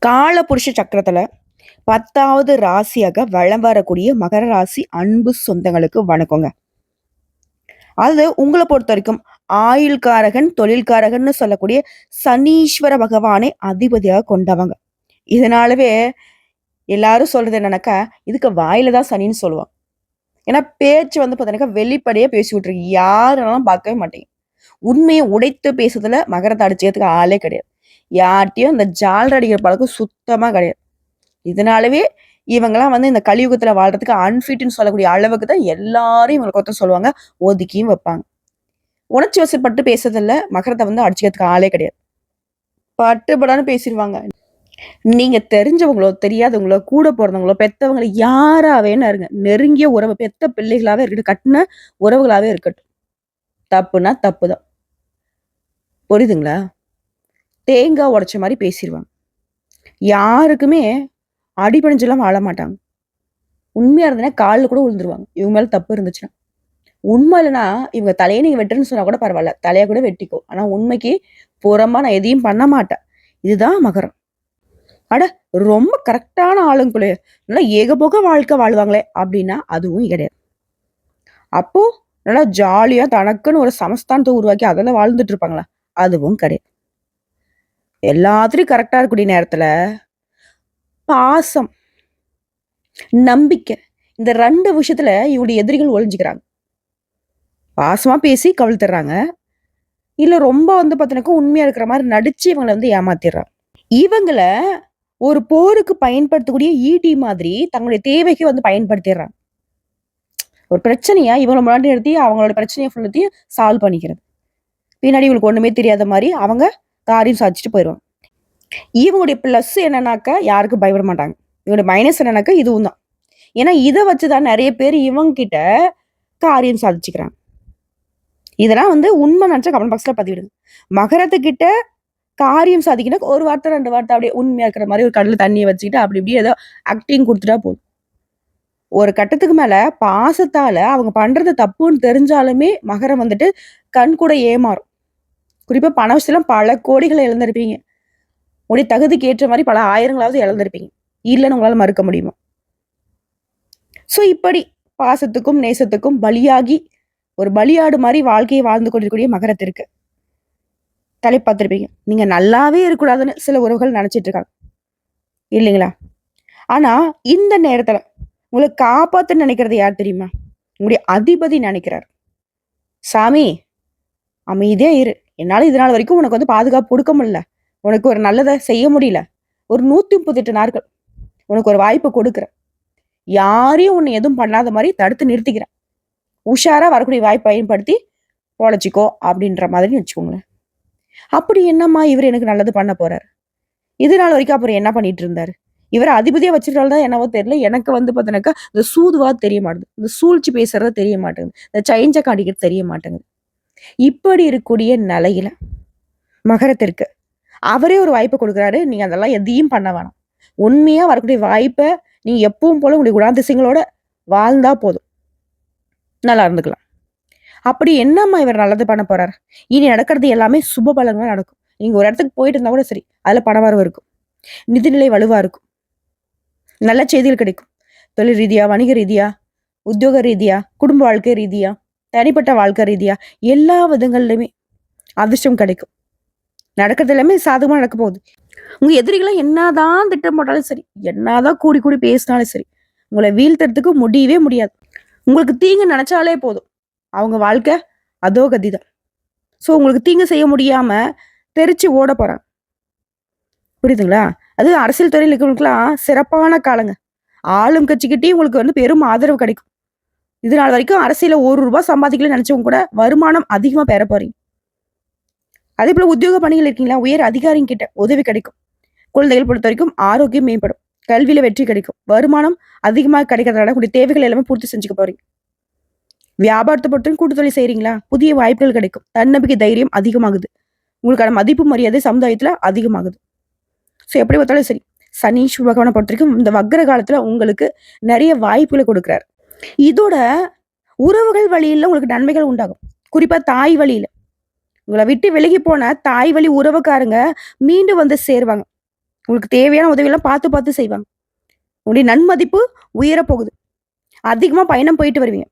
காலபுருஷ சக்கரத்துல 10வது ராசியாக வலம் வரக்கூடிய மகர ராசி அன்பு சொந்தங்களுக்கு வணக்கங்க. அது உங்கள பொறுத்தவரைக்கும் ஆயுள்காரகன், தொழில்காரகன்னு சொல்லக்கூடிய சனீஸ்வர பகவானை அதிபதியாக கொண்டவங்க. இதனாலவே எல்லாரும் சொல்றது என்னன்னாக்கா, இதுக்கு வாயில தான் சனின்னு சொல்லுவாங்க. ஏன்னா பேச்சு வந்து பார்த்தீங்கன்னாக்கா, வெளிப்படையா பேசி விட்டுருக்கு. யாருனாலும் பார்க்கவே மாட்டீங்க. உண்மைய உடைத்து பேசுறதுல மகரத்த அடிச்சுக்கிறதுக்கு ஆளே கிடையாது. யார்ட்டயும் இந்த ஜால்ரா அடிக்கிற பழக்கம் சுத்தமா கிடையாது. இதனாலவே இவங்கலாம் வந்து இந்த கலியுகத்துல வாழ்றதுக்கு அன்ஃபிட்ன்னு சொல்லக்கூடிய அளவுக்கு தான் எல்லாரும் இவங்களுக்கு ஒருத்தர் சொல்லுவாங்க. ஒதுக்கியும் வைப்பாங்க. உணர்ச்சி வசப்பட்டு பேசுறதில்ல. மகரத்த வந்து அடிச்சுக்கிறதுக்கு ஆளே கிடையாது. பட்டுப்படான்னு பேசிருவாங்க. நீங்க தெரிஞ்சவங்களோ, தெரியாதவங்களோ, கூட பொறந்தவங்களோ, பெத்தவங்கள யாரா வேணா இருங்க. நெருங்கிய உறவு பெத்த பிள்ளைகளாவே இருக்கட்டும். கட்டுன உறவுகளாவே இருக்கட்டும். தப்புனா தப்பு தான். புரியுதுங்களா? தேங்காய் உடைச்ச மாரி பேசிருவாங்க. யாருக்குமே அடிபணிஞ்செல்லாம் வாழ மாட்டாங்க. உண்மையா இருந்ததுன்னா கால்ல கூட விழுந்துருவாங்க. இவங்க மேல தப்பு இருந்துச்சுன்னா. உண்மை இல்லன்னா, இவங்க தலைய நீங்க வெட்டுறன்னு சொன்னா கூட பரவால்ல. தலைய கூட வெட்டிக்கோ. ஆனா உண்மைக்கு புறம்பா நான் எதையும் பண்ண மாட்டேன். இதுதான் மகரம். அட ரொம்ப கரெக்ட்டான ஆளுங்களே! நல்லா ஏகபோக வாழ்க்கை வாழ்வாங்களே! அப்டின்னா அதுவும் கிடையாது. அப்போ நல்லா ஜாலியா தனக்குன்னு ஒரு சமஸ்தானத்த உருவாக்கி அதுல வாழ்ந்துட்டு இருப்பாங்களா? அதுவும் கிடையாது. எல்லாத்துலயும் கரெக்ட்டா இருக்கக்கூடிய நேரத்துல, பாசம், நம்பிக்கை இந்த 2 விஷயத்துல இவருடைய எதிரிகள் ஒளிஞ்சுக்கிறாங்க. பாசமா பேசி கவிழ்த்துடுறாங்க. இல்ல ரொம்ப வந்து பார்த்தீங்கன்னாக்கா, உண்மையா இருக்கிற மாரி நடிச்சு இவங்கள வந்து ஏமாத்திர்றாங்க. இவங்கள ஒரு போருக்கு பயன்படுத்தக்கூடிய ஈட்டி மாதிரி தங்களுடைய தேவைக்கு வந்து பயன்படுத்திர்றாங்க. ஒரு பிரச்சனைய இவங்கள முன்னாடி நிறுத்தி அவங்களோட பிரச்சனைய ஃபுல்லத்தையும் சால்வ் பண்ணிக்கிறது. பின்னாடி இவங்களுக்கு ஒண்ணுமே தெரியாத மாரி அவங்க காரியம் சாதிச்சுட்டு போயிருவாங்க. இவங்களுடைய பிளஸ் என்னன்னாக்கா, யாருக்கும் பயப்பட மாட்டாங்க. இவங்களுடைய மைனஸ் என்னன்னாக்கா, இதுவும் தான். ஏன்னா இத வச்சு தான் நெறைய பேர் இவங்க கிட்ட காரியம் சாதிச்சுக்கிறாங்க. இதெல்லாம் வந்து உண்மை நெனச்சா கமெண்ட் பாக்ஸ்ல பதிவிடுங்க. மகரத்துக்கிட்ட காரியம் சாதிக்கணும் ஒரு வார்த்தை 2 வார்த்தை அப்படியே உண்மையா இருக்கிற மாரி ஒரு கடல்ல தண்ணிய வச்சுக்கிட்டு அப்படி இப்படி ஏதோ ஆக்டிங் குடுத்துட்டா போதும். ஒரு கட்டத்துக்கு மேல பாசத்தால அவங்க பண்றது தப்புன்னு தெரிஞ்சாலுமே மகரம் வந்துட்டு கண் கூட ஏமாறும். குறிப்பா பண விஷயத்துல பல கோடிகள இழந்திருப்பீங்க. உங்களுடைய தகுதிக்கு ஏற்ற மாரி பல ஆயிரங்களாவது இழந்திருப்பீங்க. இல்லன்னு உங்களால மறுக்க முடியுமா? சோ இப்படி பாசத்துக்கும், நேசத்துக்கும் பலியாகி ஒரு பலியாடு மாரி வாழ்க்கையை வாழ்ந்து கொண்டிருக்கக்கூடிய மகரத்திற்கு தலைப்பு பார்த்திருப்பீங்க. நீங்க நல்லாவே இருக்கக்கூடாதுன்னு சில உறவுகள் நெனச்சிட்டு இருக்காங்க. இல்லைங்களா? ஆனா, இந்த நேரத்துல உங்கள காப்பாத்தன்னு நெனைக்கிறது யார் தெரியுமா? உங்களுடைய அதிபதி நெனைக்கிறார். "சாமி, அமைதியா இரு. என்னால இது நாள் வரைக்கும் உனக்கு வந்து பாதுகாப்பு குடுக்க முடியல. உனக்கு ஒரு நல்லத செய்ய முடியல. ஒரு 138 நாட்கள் உனக்கு ஒரு வாய்ப்பு குடுக்குறேன். யாரையும் உன்ன எதுவும் பண்ணாத மாரி தடுத்து நிறுத்திக்கிறேன். உஷாரா வரக்கூடிய வாய்ப்ப பயன்படுத்தி பொழச்சுக்கோ" அப்படின்ற மாதிரி வச்சுக்கோங்களேன். அப்படி என்னம்மா இவரு எனக்கு நல்லது பண்ண போறாரு? இது நாள் வரைக்கும் அப்புறம் என்ன பண்ணிட்டு இருந்தாரு? இவர அதிபதியா வச்சிருந்தாலும் தான் என்னவோ தெரியல. எனக்கு வந்து பார்த்தீங்கன்னாக்கா, இந்த சூதுவா தெரிய மாட்டுது. இந்த சூழ்ச்சி பேசுறது தெரிய மாட்டேங்குது. இந்த சைஞ்ச காட்டிக்கிறது தெரிய மாட்டேங்குது. இப்படி இருக்கக்கூடிய நிலையில மகரத்திற்கு அவரே ஒரு வாய்ப்பு குடுக்குறாரு. நீங்க அதெல்லாம் எதையும் பண்ண வேணாம். உண்மையா வரக்கூடிய வாய்ப்ப நீங்க எப்பவும் போல உங்களுடைய குணாதிசயங்களோட வாழ்ந்தா போதும். நல்லா இருந்துக்கலாம். அப்படி என்னம்மா இவர் நல்லது பண்ண போறாரு? இனி நடக்கிறது எல்லாமே சுப பலன்களா நடக்கும். நீங்க ஒரு இடத்துக்கு போயிட்டு இருந்தா கூட சரி, அதுல பணவரவு இருக்கும். நிதிநிலை வலுவா இருக்கும். நல்ல செய்திகள் கிடைக்கும். தொழில் ரீதியா, வணிக ரீதியா, உத்தியோக ரீதியா, குடும்ப வாழ்க்கை ரீதியா, தனிப்பட்ட வாழ்க்கை ரீதியா, எல்லா விதங்கள்லயுமே அதிர்ஷ்டம் கிடைக்கும். நடக்கிறது எல்லாமே சாதகமா நடக்க போகுது. உங்க எதிரிகள என்னதான் திட்டம் போட்டாலும் சரி, என்னதான் கூடி கூடி பேசினாலும் சரி, உங்கள வீழ்த்துறதுக்கு முடியவே முடியாது. உங்களுக்கு தீங்கு நெனச்சாலே போதும். அவங்க வாழ்க்கை அதோ கதிதான். சோ உங்களுக்கு தீங்கு செய்ய முடியாம தெறிச்சு ஓட போறாங்க. புரியுதுங்களா? அது அரசியல் துறையில இருக்கிறவங்களுக்குலாம் சிறப்பான காலங்க. ஆளும் கட்சிக்கிட்டயும் உங்களுக்கு வந்து பெரும் ஆதரவு கிடைக்கும். இது நாள் வரைக்கும் அரசியல்ல ரூ. 1 சம்பாதிக்கலன்னு நெனச்சவங்க கூட வருமானம் அதிகமா பெற போறீங்க. அதேபோல உத்தியோக பணிகள் இருக்கீங்களா? உயர் அதிகாரிங்க கிட்ட உதவி கிடைக்கும். குழந்தைகள் பொறுத்தவரைக்கும் ஆரோக்கியம் மேம்படும். கல்வியில வெற்றி கிடைக்கும். வருமானம் அதிகமா கிடைக்கிறதால உங்களுடைய தேவைகள் எல்லாமே பூர்த்தி செஞ்சுக்க போறீங்க. வியாபாரத்த பொறுத்தவரைக்கும் கூட்டு தொழில் செய்றீங்களா? புதிய வாய்ப்புகள் கிடைக்கும். தன்னம்பிக்கை, தைரியம் அதிகமாகுது. உங்களுக்கான மதிப்பு, மரியாதை சமுதாயத்துல அதிகமாகுது. சோ எப்படி பார்த்தாலும் சரி, சனீஸ்வர பகவான பொறுத்தவரைக்கும் இந்த வக்ர காலத்துல உங்களுக்கு நெறைய வாய்ப்புகள குடுக்குறாரு. இதோட உறவுகள் வழியில உங்களுக்கு நன்மைகள் உண்டாகும். குறிப்பா தாய் வழியில. உங்கள விட்டு விலகி போன தாய் வழி உறவுக்காரங்க மீண்டும் வந்து சேருவாங்க. உங்களுக்கு தேவையான உதவியெல்லாம் பார்த்து பார்த்து செய்வாங்க. உங்களுடைய நன்மதிப்பு உயரப் போகுது. அதிகமா பயணம் போயிட்டு வருவீங்க.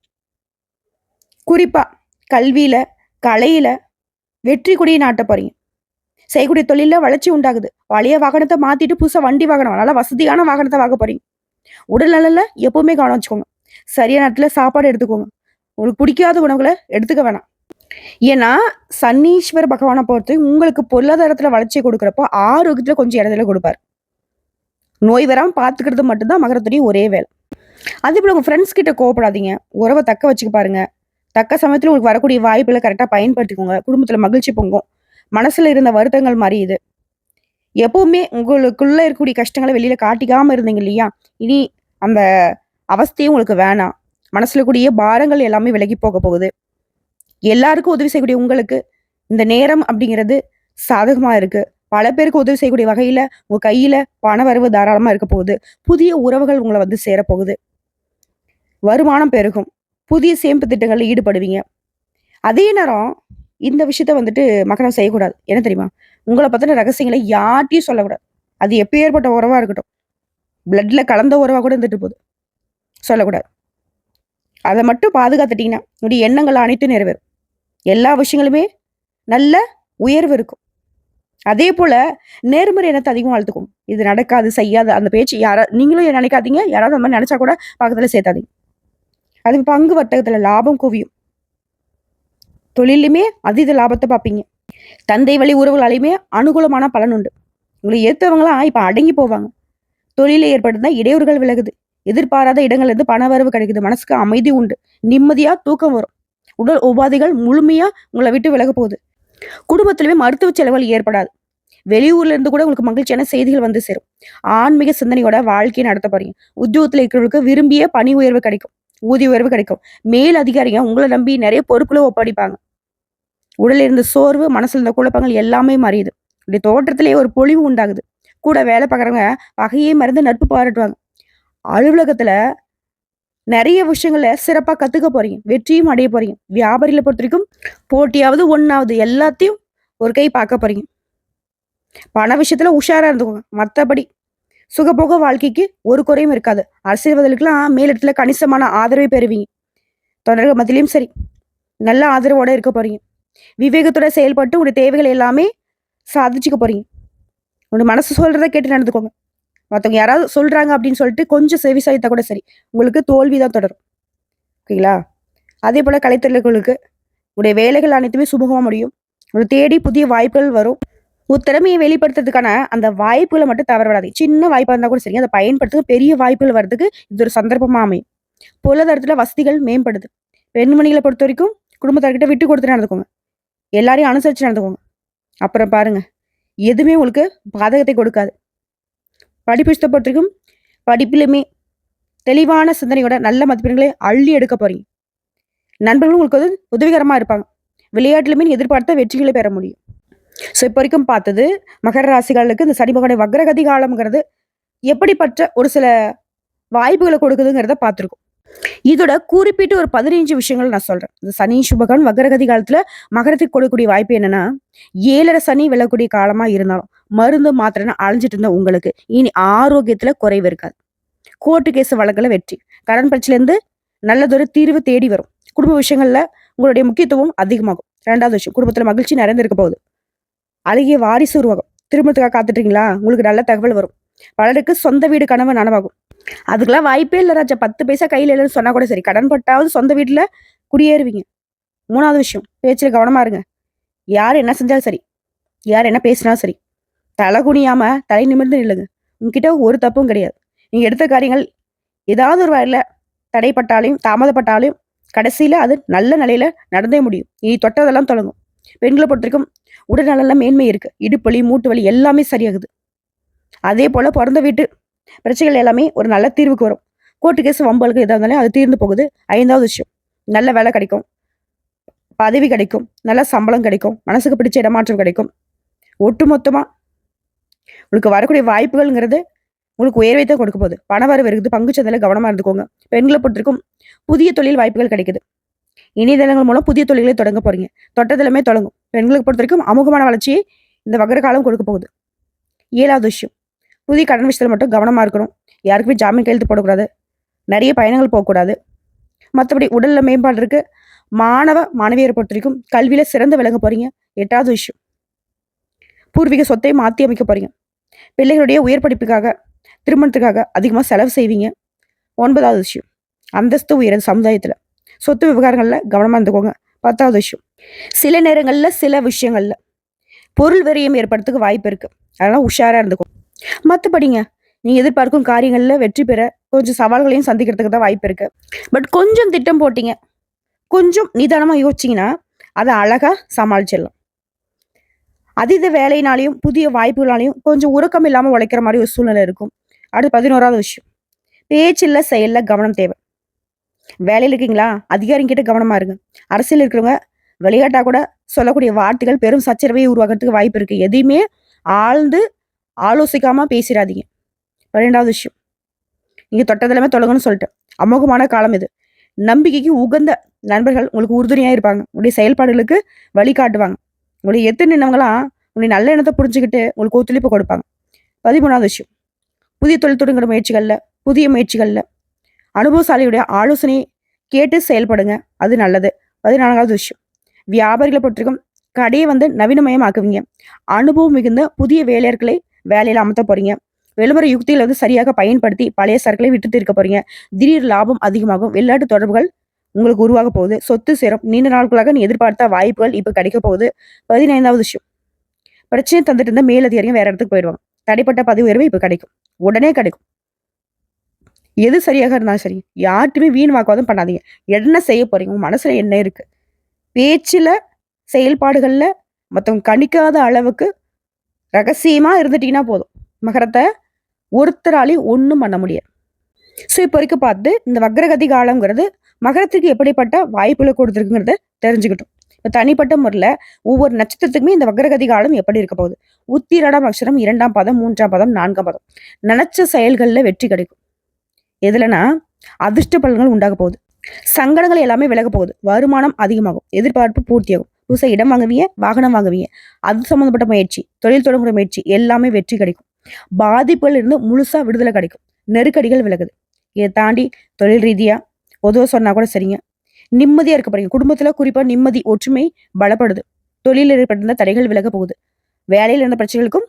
குறிப்பா கல்வியில, கலையில வெற்றி கொடியை நாட்டப் போறீங்க. செய்யக்கூடிய தொழில்ல வளர்ச்சி உண்டாகுது. பழைய வாகனத்த மாத்திட்டு புதுசா வண்டி வாகனம், நல்லா வசதியான வாகனத்த வாங்க போறீங்க. உடல் நலன்ல எப்பவுமே கவனம் வச்சுக்கோங்க. சரியான நேரத்துல சாப்பாடு எடுத்துக்கோங்க. உங்களுக்கு பிடிக்காத உணவுகள எடுத்துக்க வேணாம். ஏன்னா, சனீஸ்வர பகவான பொறுத்து உங்களுக்கு பொருளாதாரத்துல வளர்ச்சிய குடுக்குறப்போ, ஆரோக்கியத்துல கொஞ்சம் இடர்தல குடுப்பாரு. நோய் வராம பார்த்துக்கிறது மட்டும் தான் மகரத்துடைய ஒரே வேலை. அதேபோல உங்க ஃப்ரெண்ட்ஸ் கிட்ட கோவப்படாதீங்க. உறவ தக்க வச்சுக்க பாருங்க. தக்க சமயத்துல உங்களுக்கு வரக்கூடிய வாய்ப்புகள கரெக்ட்டா பயன்படுத்திக்கோங்க. குடும்பத்துல மகிழ்ச்சி பொங்கும். மனசுல இருந்த வருத்தங்கள் மறையுது. எப்பவுமே உங்களுக்குள்ள இருக்கக்கூடிய கஷ்டங்கள வெளியில காட்டிக்காம இருந்தீங்க இல்லையா? இனி அந்த அவஸ்தையும் உங்களுக்கு வேணாம். மனசுல கூடிய பாரங்கள் எல்லாமே விலகி போக போகுது. எல்லாருக்கும் உதவி செய்யக்கூடிய உங்களுக்கு, இந்த நேரம் அப்படிங்கிறது சாதகமா இருக்கு. பல பேருக்கு உதவி செய்யக்கூடிய வகையில, உங்க கையில பண வரவு தாராளமா இருக்க போகுது. புதிய உறவுகள் உங்கள வந்து சேரப்போகுது. வருமானம் பெருகும். புதிய சேமிப்பு திட்டங்கள்ல ஈடுபடுவீங்க. அதே நேரம் இந்த விஷயத்த வந்துட்டு மகரம் செய்யக்கூடாது. என்ன தெரியுமா? உங்கள பத்தின ரகசியங்கள யார்ட்டயும் சொல்லக்கூடாது. அது எப்பேர்ப்பட்ட உறவா இருக்கட்டும். பிளட்ல கலந்த உறவா கூட இருந்துட்டு போது. சொல்லக்கூடாது. அத மட்டும் பாதுகாத்துட்டீங்கன்னா, உங்களுடைய எண்ணங்கள் அனைத்தும் நிறைவேறும். எல்லா விஷயங்களுமே நல்ல உயர்வு இருக்கும். அதேபோல நேர்மறை எண்ணத்த அதிகமா வளர்த்துக்கோங்க. இது நடக்காது, செய்யாது அந்த பேச்சு நீங்களும் நினைக்காதீங்க. யாராவது அந்த மாரி நெனச்சா கூட பக்கத்துல சேர்த்தாதீங்க. அது பங்கு வர்த்தகத்துல லாபம் குவியும். தொழில்லையுமே அதீத லாபத்த பார்ப்பீங்க. தந்தை வழி உறவுகளாலயுமே அனுகூலமான பலன் உண்டு. உங்களை ஏத்தவங்கலாம் இப்ப அடங்கி போவாங்க. தொழில்ல ஏற்படுத்த இடையூறுகள் விலகுது. எதிர்பாராத இடங்கள்ல இருந்து பண வரவு கிடைக்குது. மனசுக்கு அமைதி உண்டு. நிம்மதியா தூக்கம் வரும். உடல் உபாதைகள் முழுமையா உங்கள விட்டு விலக போகுது. குடும்பத்திலுமே மருத்துவ செலவுகள் ஏற்படாது. வெளியூர்ல இருந்து கூட உங்களுக்கு மகிழ்ச்சியான செய்திகள் வந்து சேரும். ஆன்மீக சிந்தனையோட வாழ்க்கையை நடத்த போறீங்க. உத்தியோகத்துல இருக்கிறவங்களுக்கு விரும்பிய பணி உயர்வு கிடைக்கும். ஊதிய உயர்வு கிடைக்கும். மேல் அதிகாரிங்க உங்களை நம்பி நிறைய பொறுப்புல ஒப்படைப்பாங்க. உடல்ல இருந்த சோர்வு, மனசுல இருந்த குழப்பங்கள் எல்லாமே மறையுது. இப்படி தோற்றத்திலேயே ஒரு பொலிவு உண்டாகுது. கூட வேலை பார்க்குறவங்க பகையே மறந்து நட்பு பாராட்டுவாங்க. அலுவலகத்துல நெறைய விஷயங்கள சிறப்பா கத்துக்க போறீங்க. வெற்றியும் அடைய போறீங்க. வியாபாரிகள பொறுத்தவரைக்கும் போட்டியாவது, ஒண்ணாவது எல்லாத்தையும் ஒரு கை பார்க்க போறீங்க. பண விஷயத்துல உஷாரா இருந்துக்கோங்க. மத்தபடி சுகபோக வாழ்க்கைக்கு ஒரு குறையும் இருக்காது. அரசியல்வாதிகளுக்கெல்லாம் மேலிடத்துல கணிசமான ஆதரவை பெறுவீங்க. தொண்டர்கள் மத்தியிலயும் சரி, நல்ல ஆதரவோட இருக்க போறீங்க. விவேகத்தோட செயல்பட்டு உங்களுடைய தேவைகள் எல்லாமே சாதிச்சுக்க போறீங்க. உங்க மனசு சொல்றத கேட்டு நடந்துக்கோங்க. மத்தவங்க யாராவது சொல்றாங்க அப்படின்னு சொல்லிட்டு கொஞ்சம் செவி சாய்த்தா கூட சரி. உங்களுக்கு தோல்வி தான் தொடரும். ஓகேங்களா? அதே போல கலைத்துறைகளுக்கு உங்களுடைய வேலைகள் அனைத்துமே சுமூகமா முடியும். உங்களை தேடி புதிய வாய்ப்புகள் வரும். உங்க திறமையை வெளிப்படுத்துறதுக்கான அந்த வாய்ப்புகள மட்டும் தவற விடாதீங்க. சின்ன வாய்ப்பா இருந்தா கூட சரி, அத பயன்படுத்துங்க. பெரிய வாய்ப்புகள் வர்றதுக்கு இது ஒரு சந்தர்ப்பமா அமையும். பொருளாதாரத்துல வசதிகள் மேம்படுது. பெண்மணிகள பொறுத்தவரைக்கும் குடும்பத்தார்கிட்ட விட்டு கொடுத்து நடந்துக்கோங்க. எல்லாரையும் அனுசரிச்சு நடந்துக்கோங்க. அப்புறம் பாருங்க, எதுவுமே உங்களுக்கு பாதகத்தை கொடுக்காது. படிப்பு விஷயத்த பொறுத்தவரைக்கும் படிப்பிலுமே தெளிவான சிந்தனையோட நல்ல மதிப்பெண்களை அள்ளி எடுக்க போறீங்க. நண்பர்களும் உங்களுக்கு வந்து உதவிகரமா இருப்பாங்க. விளையாட்டுலுமே நீங்க எதிர்பார்த்த வெற்றிகளை பெற முடியும். ஸோ இப்போ வரைக்கும் பார்த்தது மகர ராசிகளுக்கு இந்த சனி பகவானுடைய வக்ரகதி காலம்ங்கிறது எப்படிப்பட்ட ஒரு சில வாய்ப்புகளை கொடுக்குதுங்கிறத பார்த்துருக்கோம். இதோட குறிப்பிட்டு ஒரு 15 விஷயங்கள் நான் சொல்றேன். இந்த சனி சுபகன் வக்ரகதி காலத்துல மகரத்துக்கு கொடுக்கக்கூடிய வாய்ப்பு என்னன்னா, 7:30 சனி விழக்கூடிய காலமா இருந்தாலும் மருந்து மாத்திரைன்னு அலைஞ்சிட்டு இருந்த உங்களுக்கு இனி ஆரோக்கியத்துல குறைவு இருக்காது. கோர்ட்டு கேஸ் வழக்குல வெற்றி. கடன் பிரச்சனையிலேருந்து நல்லதொரு தீர்வு தேடி வரும். குடும்ப விஷயங்கள்ல உங்களுடைய முக்கியத்துவம் அதிகமாகும். 2வது விஷயம், குடும்பத்துல மகிழ்ச்சி நிறைந்திருக்க போகுது. அழகிய வாரிசு உருவாகும். திருமணத்துக்காக காத்துட்டீங்களா? உங்களுக்கு நல்ல தகவல் வரும். பலருக்கு சொந்த வீடு கனவு நனவாகும். அதுக்கெல்லாம் வாய்ப்பே இல்ல ராஜா. 10 பைசா கையில இல்லைன்னு சொன்னா கூட சரி. கடன் பட்டாவது சொந்த வீட்டுல குடியேறுவீங்க. 3வது விஷயம், பேச்சுல கவனமா இருங்க. யார் என்ன செஞ்சாலும் சரி, யார் என்ன பேசினாலும் சரி, தலை குனியாம தலை நிமிர்ந்து நில்லுங்க. உங்ககிட்ட ஒரு தப்பும் கிடையாது. நீங்க எடுத்த காரியங்கள் ஏதாவது ஒரு வகையில தடைப்பட்டாலையும் தாமதப்பட்டாலையும் கடைசியில அது நல்ல நிலையில நடந்தே முடியும். இனி தொட்டதெல்லாம் தொடங்கும். பெண்களை பொறுத்தவரைக்கும் உடல்நலன்ல மேன்மை இருக்கு. இடுப்பு வலி, மூட்டு வலி எல்லாமே சரியாகுது. அதே போல பிறந்த வீட்டு பிரச்சனைகள் எல்லாமே ஒரு நல்ல தீர்வுக்கு வரும். கோர்ட்டு கேஸ் வம்பலுக்கு எதா இருந்தாலும் அது தீர்ந்து போகுது. 5வது விஷயம், நல்ல வேலை கிடைக்கும். பதவி கிடைக்கும். நல்ல சம்பளம் கிடைக்கும். மனசுக்கு பிடிச்ச இடமாற்றம் கிடைக்கும். ஒட்டுமொத்தமா உங்களுக்கு வரக்கூடிய வாய்ப்புகள்ங்கிறது உங்களுக்கு உயர்வை தான் கொடுக்க போகுது. பண வரவு இருக்குது. பங்குச்சந்தையில கவனமா இருந்துக்கோங்க. பெண்களை பொறுத்திருக்கும் புதிய தொழில் வாய்ப்புகள் கிடைக்குது. இணையதளங்கள் மூலம் புதிய தொழில்களை தொடங்க போறீங்க. தொட்டதிலுமே தொடங்கும். பெண்களுக்கு பொறுத்த வரைக்கும் அமோகமான வளர்ச்சியை இந்த வக்ர காலம் கொடுக்க போகுது. 7வது விஷயம், புதிய கடன் விஷயத்தில் மட்டும் கவனமாக இருக்கணும். யாருக்குமே ஜாமீன் கையெழுத்து போடக்கூடாது. நிறைய பயணங்கள் போகக்கூடாது. மற்றபடி உடல்ல மேம்பாடு இருக்கு. மாணவ மாணவியரை பொறுத்த வரைக்கும் கல்வியில சிறந்து விளங்க போறீங்க. 8வது விஷயம், பூர்வீக சொத்தை மாற்றி அமைக்க போறீங்க. பிள்ளைகளுடைய உயர் படிப்புக்காக, திருமணத்துக்காக அதிகமாக செலவு செய்வீங்க. 9வது விஷயம், அந்தஸ்து உயரது சமுதாயத்தில். சொத்து விவகாரங்களில் கவனமாக இருந்துக்கோங்க. 10வது விஷயம், சில நேரங்களில் சில விஷயங்கள்ல பொருள் விரயம் ஏற்படுறதுக்கு வாய்ப்பு இருக்கு. அதனால உஷாரா இருந்துக்கும். மற்றபடிங்க, நீங்க எதிர்பார்க்கும் காரியங்கள்ல வெற்றி பெற கொஞ்சம் சவால்களையும் சந்திக்கிறதுக்கு தான் வாய்ப்பு இருக்கு. பட் கொஞ்சம் திட்டம் போட்டீங்க, கொஞ்சம் நிதானமா யோசிச்சீங்கன்னா அதை அழகா சமாளிச்சிடலாம். அதீத வேலையினாலையும் புதிய வாய்ப்புகளாலையும் கொஞ்சம் உறக்கம் இல்லாம உழைக்கிற மாதிரி ஒரு சூழ்நிலை இருக்கும். அடுத்து 11வது விஷயம், பேச்சில்ல செயல்ல கவனம் தேவை. வேலையில் இருக்கீங்களா, அதிகாரிகிட்ட கவனமா இருங்க. அரசியல் இருக்கிறவங்க விளையாட்டா கூட சொல்லக்கூடிய வார்த்தைகள் பெரும் சச்சரவை உருவாக்குறதுக்கு வாய்ப்பு இருக்கு. எதையுமே ஆழ்ந்து ஆலோசிக்காம பேசிடாதீங்க. 12வது விஷயம், நீங்க தொட்டதெல்லாமே தொடங்குன்னு சொல்லிட்டு அமோகமான காலம் இது. நம்பிக்கைக்கு உகந்த நண்பர்கள் உங்களுக்கு உறுதுணையா இருப்பாங்க. உங்களுடைய செயல்பாடுகளுக்கு வழிகாட்டுவாங்க. உங்களுடைய எத்து நின்னவங்களாம் உங்களுடைய நல்ல எண்ணத்தை புரிஞ்சுக்கிட்டு உங்களுக்கு ஒத்துழைப்பு கொடுப்பாங்க. 13வது விஷயம், புதிய தொழில் தொடங்குற முயற்சிகள்ல, புதிய முயற்சிகள்ல அனுபவசாலியுடைய ஆலோசனையை கேட்டு செயல்படுங்க. அது நல்லது. 14வது விஷயம், வியாபாரிகளை பொறுத்திருக்கும் கடையை நவீனமயமாக்குவீங்க. அனுபவம் மிகுந்த புதிய வேலையாட்களை வேலையில அமர்த்த போறீங்க. விளம்பர யுக்திகளை சரியாக பயன்படுத்தி பழைய சரக்குகளை விட்டு தீர்க்க போறீங்க. திடீர் லாபம் அதிகமாகும். வெளிநாட்டு தொடர்புகள் உங்களுக்கு உருவாக போகுது. சொத்து சேரும். நீண்ட நாட்களாக நீ எதிர்பார்த்த வாய்ப்புகள் இப்ப கிடைக்க போகுது. 15வது விஷயம், பிரச்சனை தந்துட்டு இருந்த மேலதிகாரியும் வேற இடத்துக்கு போயிடுவாங்க. தடைப்பட்ட பதவி உயர்வு இப்ப கிடைக்கும். உடனே கிடைக்கும். எது சரியாக இருந்தாலும் சரி, யார்ட்டுமே வீண் வாக்குவாதம் பண்ணாதீங்க. என்ன செய்ய போறீங்க, உங்க மனசுல என்ன இருக்கு, பேச்சுல செயல்பாடுகள்ல மத்தவங்க கணிக்காத அளவுக்கு ரகசியமா இருந்துட்டீங்கன்னா போதும். மகரத்தை ஒருத்தராலையும் ஒண்ணும் பண்ண முடியாது. ஸோ இப்போ வரைக்கும் பார்த்து இந்த வக்ரகதி காலங்கிறது மகரத்துக்கு எப்படிப்பட்ட வாய்ப்புகளை கொடுத்துருக்குங்கிறத தெரிஞ்சுக்கிட்டோம். இப்போ தனிப்பட்ட முறையில் ஒவ்வொரு நட்சத்திரத்துக்குமே இந்த வக்ரகதி காலம் எப்படி இருக்க போகுது. உத்திரடாம் அக்ஷரம் 2ஆம் பாதம், 3ஆம் பாதம், 4ஆம் பாதம். நினைச்ச செயல்களில் வெற்றி கிடைக்கும். எதுலனா அதிர்ஷ்ட பலன்கள் உண்டாக போகுது. சங்கடங்கள் எல்லாமே விலக போகுது. வருமானம் அதிகமாகும். எதிர்பார்ப்பு பூர்த்தியாகும். புதுசாக இடம் வாங்குவீங்க, வாகனம் வாங்குவீங்க. அது சம்மந்தப்பட்ட முயற்சி, தொழில் தொடங்குற முயற்சி எல்லாமே வெற்றி கிடைக்கும். பாதிப்புகள் இருந்து முழுசா விடுதலை கிடைக்கும். நெருக்கடிகள் விலகுது. இதை தாண்டி தொழில் ரீதியா பொதுவாக சொன்னா கூட சரிங்க, நிம்மதியா இருக்க போறீங்க. குடும்பத்துல குறிப்பா நிம்மதி, ஒற்றுமை பலப்படுது. தொழிலில் ஏற்பட்டிருந்த தடைகள் விலக போகுது. வேலையில் இருந்த பிரச்சனைகளுக்கும்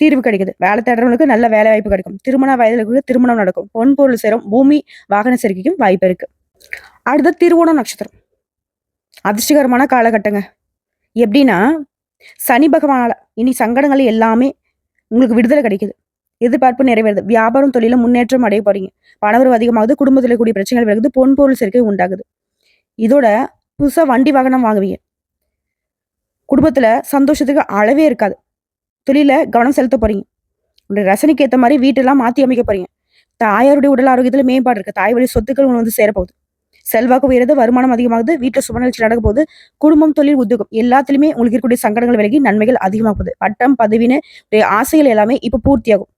தீர்வு கிடைக்குது. வேலை தேடுறவங்களுக்கு நல்ல வேலை வாய்ப்பு கிடைக்கும். திருமண வயதில் திருமணம் நடக்கும். பொன் பொருள் சேரும். பூமி வாகன சேர்க்கைக்கும் வாய்ப்பு இருக்கு. அடுத்த திருவோணம் நட்சத்திரம் அதிர்ஷ்டகரமான காலகட்டங்க. எப்படின்னா, சனி பகவானால இனி சங்கடங்கள் எல்லாமே உங்களுக்கு விடுதலை கிடைக்குது. எதிர்பார்ப்பு நிறைவேறுது. வியாபாரம் தொழில முன்னேற்றம் அடைய போறீங்க. பணவரவு அதிகமாகுது. குடும்பத்தில் கூடிய பிரச்சனைகள் விலகுது. பொன் பொருள் சேர்க்கை உண்டாகுது. இதோட புதுசா வண்டி வாகனம் வாங்குவீங்க. குடும்பத்துல சந்தோஷத்துக்கு அளவே இருக்காது. தொழில கவனம் செலுத்த போறீங்க. உங்களுடைய ரசனைக்கு ஏற்ற மாதிரி வீட்டெல்லாம் மாத்தி அமைக்க போறீங்க. தாயாருடைய உடல் ஆரோக்கியத்துல மேம்பாடு இருக்கு. தாய் வழி சொத்துக்கள் உங்களுக்கு சேரப்போகுது. செல்வாக்கு உயருது. வருமானம் அதிகமாகுது. வீட்டுல சுப நிகழ்ச்சி நடக்க போகுது. குடும்பம், தொழில், உத்தியோகம் எல்லாத்துலயுமே உங்களுக்கு இருக்கக்கூடிய சங்கடங்கள் விலகி நன்மைகள் அதிகமாகுது. பட்டம், பதவின்னு ஆசைகள் எல்லாமே இப்ப பூர்த்தியாகும்.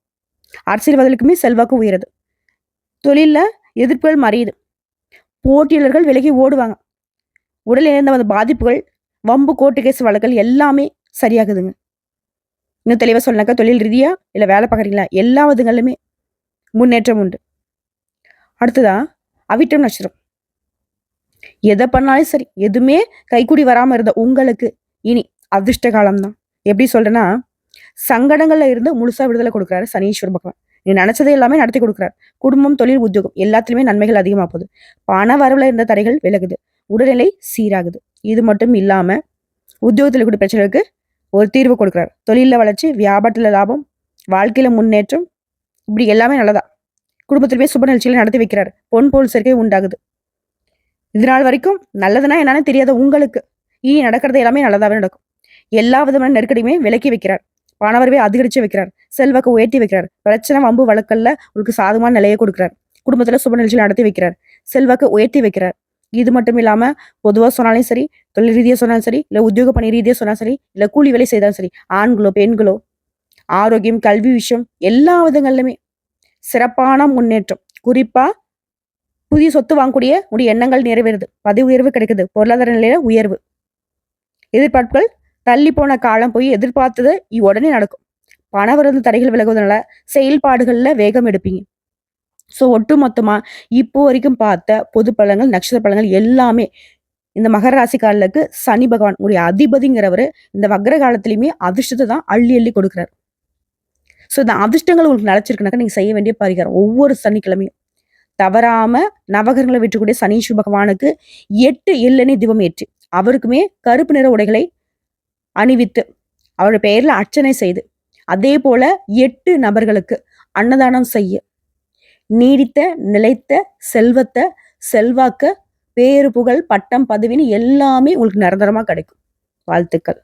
அரசியல்வாதிகளுக்குமே செல்வாக்கு உயருது. தொழில்ல எதிர்ப்புகள் மறையுது. போட்டியாளர்கள் விலகி ஓடுவாங்க. உடல் இழந்த அந்த பாதிப்புகள், வம்பு, கோர்ட்டு கேஸ் வழக்குகள் எல்லாமே சரியாகுதுங்க. இன்னும் தெளிவா சொன்னாக்கா, தொழில் ரீதியா இல்ல வேலை பார்க்குறீங்களா, எல்லா விதங்களிலுமே முன்னேற்றம் உண்டு. அடுத்ததா அவிட்டம் நட்சத்திரம். எதை பண்ணாலும் சரி, எதுவுமே கைக்கூடி வராம இருந்த உங்களுக்கு இனி அதிர்ஷ்ட காலம்தான். எப்படி சொல்றேன்னா, சங்கடங்கள்ல இருந்து முழுசா விடுதலை கொடுக்குறாரு சனீஸ்வர பகவான். நீ நினைச்சதை எல்லாமே நடத்தி கொடுக்குறாரு. குடும்பம், தொழில், உத்தியோகம் எல்லாத்துலயுமே நன்மைகள் அதிகமா போகுது. பண வரவுல இருந்த தடைகள் விலகுது. உடல்நிலை சீராகுது. இது மட்டும் இல்லாம உத்தியோகத்துல கூடிய பிரச்சனைகளுக்கு ஒரு தீர்வு கொடுக்குறாரு. தொழில வளர்ச்சி, வியாபாரத்துல லாபம், வாழ்க்கையில முன்னேற்றம், இப்படி எல்லாமே நல்லதா. குடும்பத்திலுமே சுப நிகழ்ச்சிகளை நடத்தி வைக்கிறாரு. பொன் பொருள் சேர்க்கை உண்டாகுது. இது நாள் வரைக்கும் நல்லதுன்னா என்னன்னு தெரியாத உங்களுக்கு இனி நடக்கிறது எல்லாமே நல்லதாவே நடக்கும். எல்லா விதமான நெருக்கடியுமே விலக்கி வைக்கிறார். பணவரவை அதிகரிச்சு வைக்கிறார். செல்வாக்கு உயர்த்தி வைக்கிறார். பிரச்சனை, வம்பு வழக்கல்ல உங்களுக்கு சாதகமான நிலையை கொடுக்கிறார். குடும்பத்துல சுப நிகழ்ச்சிகள் நடத்தி வைக்கிறார். செல்வாக்கு உயர்த்தி வைக்கிறார். இது மட்டும் இல்லாம பொதுவா சொன்னாலும் சரி, தொழில் ரீதியா சொன்னாலும் சரி, இல்ல உத்தியோக பணி ரீதியா சொன்னாலும் சரி, இல்ல கூலி வேலை செய்தாலும் சரி, ஆண்களோ பெண்களோ, ஆரோக்கியம், கல்வி விஷயம் எல்லா விதங்களிலுமே சிறப்பான முன்னேற்றம். குறிப்பா புதிய சொத்து வாங்கக்கூடிய உடைய எண்ணங்கள் நிறைவேறுது. பதவி உயர்வு கிடைக்குது. பொருளாதார நிலையில உயர்வு. எதிர்பார்ப்புகள் தள்ளி போன காலம் போய் எதிர்பார்த்தது உடனே நடக்கும். பணவரத்து தடைகள் விலகுவதனால செயல்பாடுகள்ல வேகம் எடுப்பீங்க. ஸோ ஒட்டுமொத்தமா இப்போ வரைக்கும் பார்த்த பொது பலன்கள், நட்சத்திர பலன்கள் எல்லாமே இந்த மகர ராசிக்காரர்களுக்கு சனி பகவான் உடைய அதிபதிங்கிறவரு இந்த வக்ர காலத்திலயுமே அதிர்ஷ்டத்தை தான் அள்ளி அள்ளி கொடுக்குறாரு. ஸோ இந்த அதிர்ஷ்டங்கள் உங்களுக்கு நிலைச்சிருக்குனாக்கா நீங்க செய்ய வேண்டிய பரிகாரம் ஒவ்வொரு சனிக்கிழமையும் தவறாம நவகிரகங்களை வெற்றக்கூடிய சனீஸ்வர பகவானுக்கு 8 எள்ளெண்ணெய் தீபம் ஏற்றி அவருக்குமே கருப்பு நிற உடைகளை அணிவித்து அவருடைய பெயர்ல அர்ச்சனை செய்து அதே போல 8 நபர்களுக்கு அன்னதானம் செய்ய நீடித்த நிலைத்த செல்வத்தை செல்வாக்க பேரு புகழ் பட்டம் பதவின்னு எல்லாமே உங்களுக்கு நிரந்தரமா கிடைக்கும். வாழ்த்துக்கள்.